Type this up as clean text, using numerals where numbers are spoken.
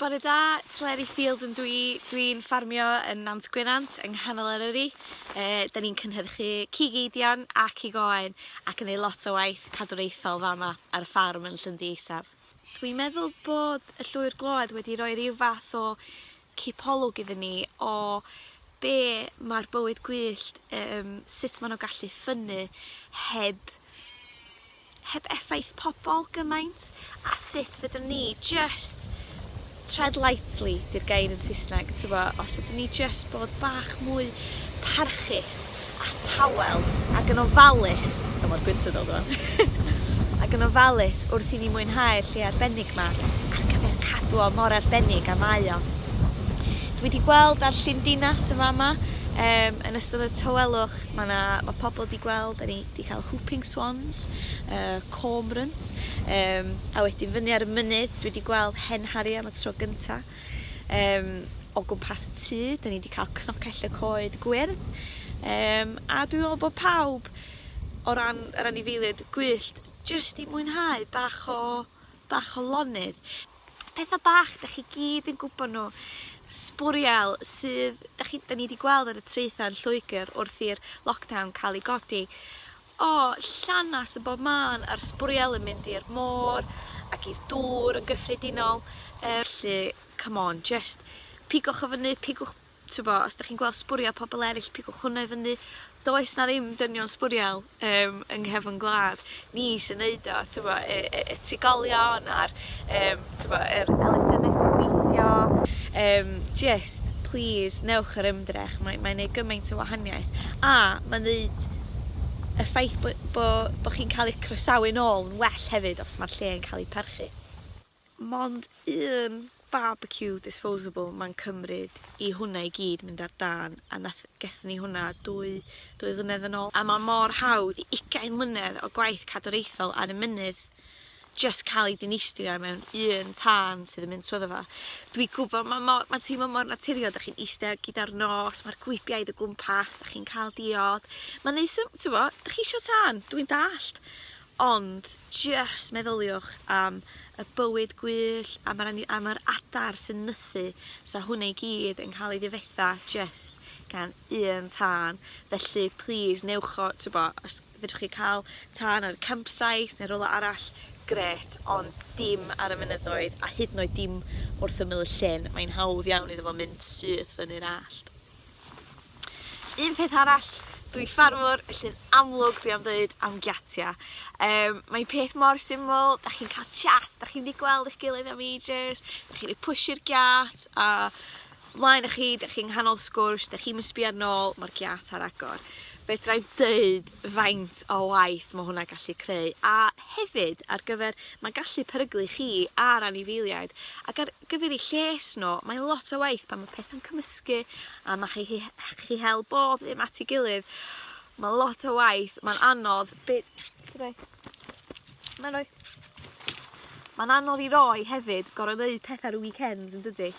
Bore da, Teleri Fielden dwi'n ffarmio yn Nant Gwynant yng nghanol Eryri. Da ni'n cynhyrchu cigeidion ac igoen ac yn ei lot o waith cadwraethol fama ar y Ffermwr Llyndy Isaf. Dwi'n meddwl bod y llwyr gloed wedi rhoi rhyw fath o cipolwg iddyn ni o be mae'r bywyd gwyllt, sut maen nhw gallu ffynnu heb effaith pobl gymaint, a sut fydden ni just tread lightly di'r gair yn Saesneg, os ydyn ni just bod bach mwy parchus a tawel ac yn ofalus, mor gwyntod o dwan, ac yn ofalus wrth i ni mwynhau'r lle arbennig yma ar gyfer cadw o mor arbennig a mae o. Dwi wedi gweld ar Llyndinas y fama, yn ystod y tawelwch, mae pobl wedi gweld, da ni wedi cael whooping swans, cormorant, a wedyn fyny ar y mynydd, dwi wedi gweld hen Harry am y tro gynta. O gwmpas y tŷ, da ni wedi cael cnocell y coed gwyrdd, a dwi'n meddwl bod pawb o ran yr anifeiliaid gwyllt jyst i mwynhau bach o lonydd. Pethau bach, da chi gyd yn gwybod nhw, sbwriel sydd da ni wedi gweld ar y traethau yn Lloegr wrth i'r lockdown cael ei godi. Llanas y bob man a'r sbwriel yn mynd i'r môr ac i'r dŵr yn gyffredinol. Felly, come on, just pigwch o fyny, pigwch, os da chi'n gweld sbwriel pobl eraill, pigwch hwnna i fyny. Does na ddim dynion sbwriel yng nghefn gwlad. Ni sy'n neud o, y trigolion a'r elusennau sy'n gweithio. Just, please, newch yr ymdrech. Mae'n neud gymaint o wahaniaeth. A mae'n neud y ffaith bod chi'n cael ei croesawu nôl yn well hefyd os mae'r lle yn cael ei parchu. Mond un barbecue disposable mae'n cymryd i hwnna i gyd mynd ar dan, a gethon ni hwnna dwy flynedd yn ôl. A mae mor hawdd i 20 mlynedd o gwaith cadwraethol ar y mynydd just cael ei dinistrio mewn un tân sydd yn mynd trwyddo fa. Dwi'n gwybod, mae'n teimlo mor naturiol, da chi'n eistedd gyda'r nos, mae'r gwibiaid o gwmpas, da chi'n cael diod. Mae'n neis, da chi isio tân, dwi'n dallt. Ond just meddyliwch am y bywyd gwyllt, am yr adar sy'n nythu, sa hwnna i gyd yn cael ei ddifetha just gan un tân. Felly, please, newch o, os fedrwch chi cael tân ar y campsite neu rola arall, gret, ond dim ar y mynyddoedd, a hyd yn oed dim wrth ymyl y llyn. Mae'n hawdd iawn iddo fo mynd syth fyny'r allt. Un peth arall, dwi'n ffarmwr, felly'n amlwg dwi am dweud am giatia. Mae'n peth mor syml, da chi'n cael chat, da chi'n wedi gweld eich gilydd am ages, da chi'n ei pwysio'r giat, a mlaen â chi, da chi'n nghanol sgwrs, da chi'n mysbio ar nôl, mae'r giat ar agor. Fedrai'm dweud faint o waith mae hwnna gallu creu, a hefyd ar gyfer, mae'n gallu peryglu chi a'r anifeiliaid, ac ar gyfer ei lles nhw, mae'n lot o waith pan mae pethau'n cymysgu a mae chi hel bob ddim at ei gilydd. Mae'n lot o waith, mae'n anodd, mae'n anodd i roi hefyd, gorau neud pethau ar y weekends yn dydi?